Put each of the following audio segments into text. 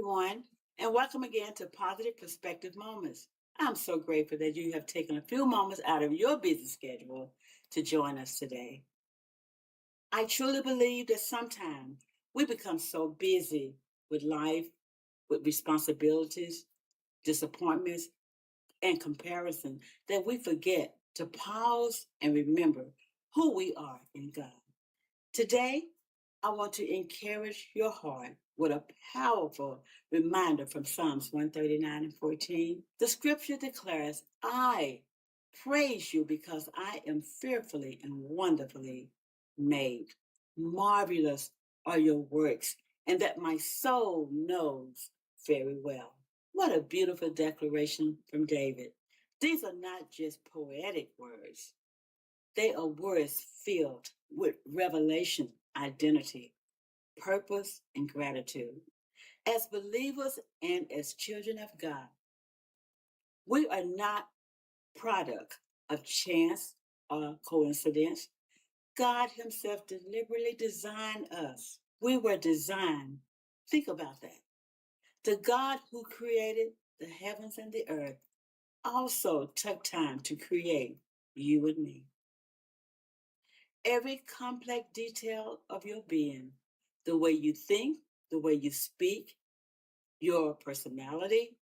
everyone, and welcome again to Positive Perspective Moments. I'm so grateful that you have taken a few moments out of your busy schedule to join us today. I truly believe that sometimes we become so busy with life, with responsibilities, disappointments, and comparison that we forget to pause and remember who we are in God. Today, I want to encourage your heart with a powerful reminder from Psalms 139 and 14. The scripture declares, I praise you because I am fearfully and wonderfully made. Marvelous are your works, and that my soul knows very well. What a beautiful declaration from David. These are not just poetic words. They are words filled with revelation, identity, purpose, and gratitude. As believers and as children of God, we are not product of chance or coincidence. God Himself deliberately designed us. We were designed. Think about that. The God who created the heavens and the earth also took time to create you and me. Every complex detail of your being, the way you think, the way you speak, your personality,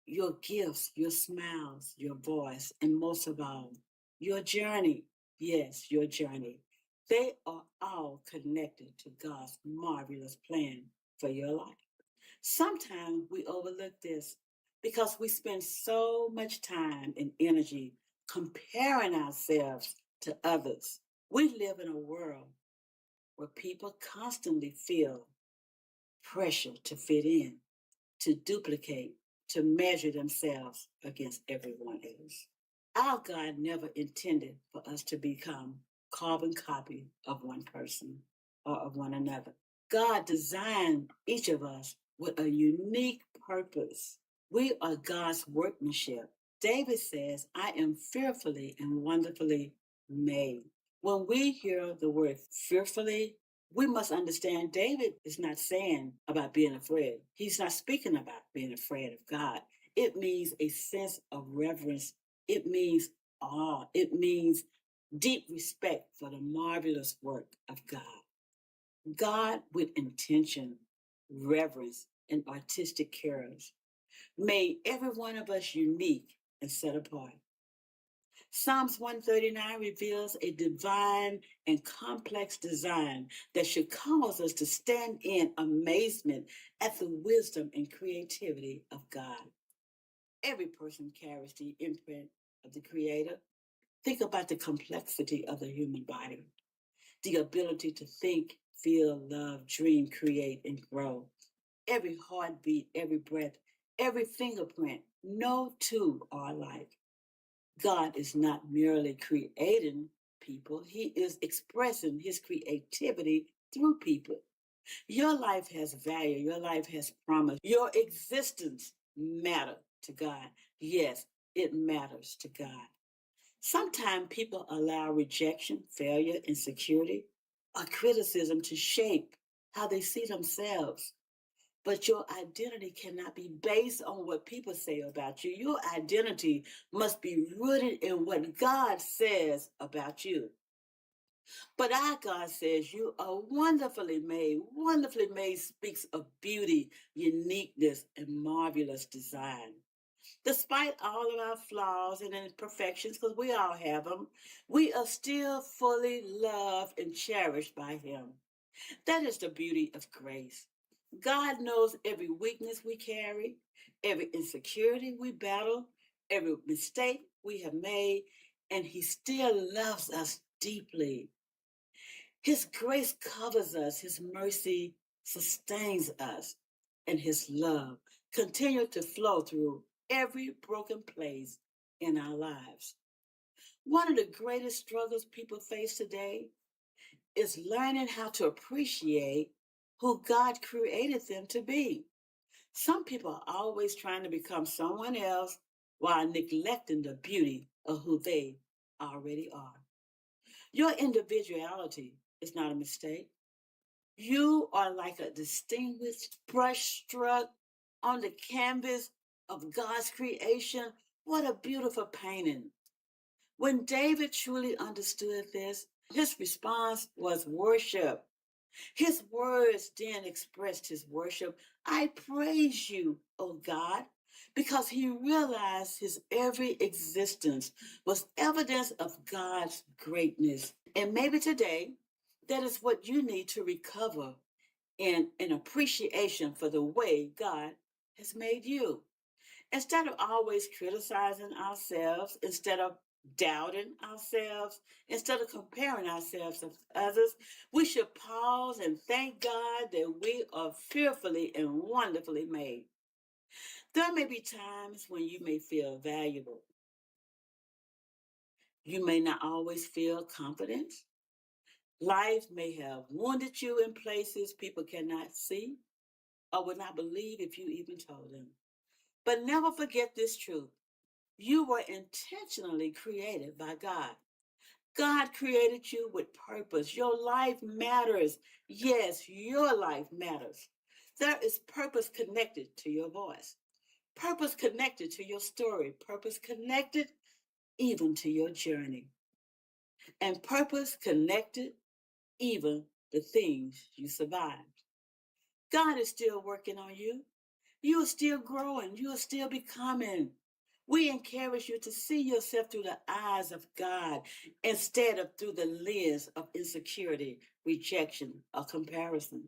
your gifts, your smiles, your voice, and most of all, your journey. Yes, your journey. They are all connected to God's marvelous plan for your life. Sometimes we overlook this because we spend so much time and energy comparing ourselves to others. We live in a world where people constantly feel pressure to fit in, to duplicate, to measure themselves against everyone else. Our God never intended for us to become carbon copy of one person or of one another. God designed each of us with a unique purpose. We are God's workmanship. David says, I am fearfully and wonderfully made. When we hear the word fearfully, we must understand David is not saying about being afraid. He's not speaking about being afraid of God. It means a sense of reverence. It means awe. It means deep respect for the marvelous work of God. God with intention, reverence, and artistic cares made every one of us unique and set apart. Psalms 139 reveals a divine and complex design that should cause us to stand in amazement at the wisdom and creativity of God. Every person carries the imprint of the Creator. Think about the complexity of the human body, the ability to think, feel, love, dream, create, and grow. Every heartbeat, every breath, every fingerprint, no two are alike. God is not merely creating people, He is expressing His creativity through people. Your life has value, your life has promise, your existence matters to God. Yes, it matters to God. Sometimes people allow rejection, failure, insecurity, or criticism to shape how they see themselves. But your identity cannot be based on what people say about you. Your identity must be rooted in what God says about you. But our God says you are wonderfully made. Wonderfully made speaks of beauty, uniqueness, and marvelous design. Despite all of our flaws and imperfections, because we all have them, we are still fully loved and cherished by Him. That is the beauty of grace. God knows every weakness we carry, every insecurity we battle, every mistake we have made, and He still loves us deeply. His grace covers us, His mercy sustains us, and His love continues to flow through every broken place in our lives. One of the greatest struggles people face today is learning how to appreciate who God created them to be. Some people are always trying to become someone else while neglecting the beauty of who they already are. Your individuality is not a mistake. You are like a distinguished brushstroke on the canvas of God's creation. What a beautiful painting. When David truly understood this, his response was worship. His words then expressed his worship. I praise you, O God, because he realized his very existence was evidence of God's greatness. And maybe today, that is what you need to recover in an appreciation for the way God has made you. Instead of always criticizing ourselves, instead of doubting ourselves, instead of comparing ourselves to others, we should pause and thank God that we are fearfully and wonderfully made. There may be times when you may feel valuable. You may not always feel confident. Life may have wounded you in places people cannot see or would not believe if you even told them. But never forget this truth. You were intentionally created by God. God created you with purpose. Your life matters. Yes, your life matters. There is purpose connected to your voice, purpose connected to your story, purpose connected even to your journey, and purpose connected even the things you survived. God is still working on you. You are still growing. You are still becoming. We encourage you to see yourself through the eyes of God instead of through the lens of insecurity, rejection, or comparison.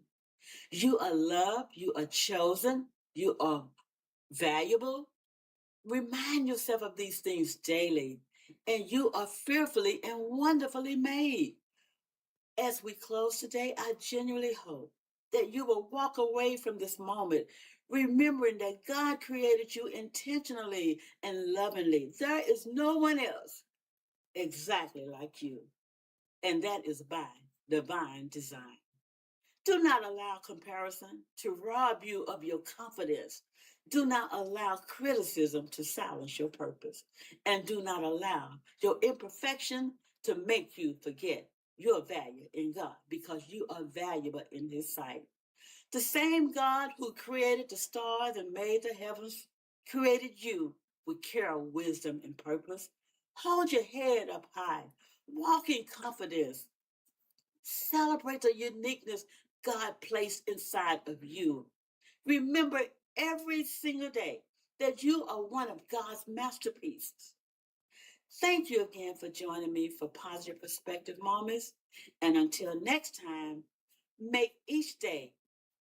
You are loved. You are chosen. You are valuable. Remind yourself of these things daily. And you are fearfully and wonderfully made. As we close today, I genuinely hope that you will walk away from this moment remembering that God created you intentionally and lovingly. There is no one else exactly like you, and that is by divine design. Do not allow comparison to rob you of your confidence. Do not allow criticism to silence your purpose. And do not allow your imperfection to make you forget your value in God because you are valuable in His sight. The same God who created the stars and made the heavens created you with care, wisdom, and purpose. Hold your head up high. Walk in confidence. Celebrate the uniqueness God placed inside of you. Remember every single day that you are one of God's masterpieces. Thank you again for joining me for Positive Perspective Moments. And until next time, make each day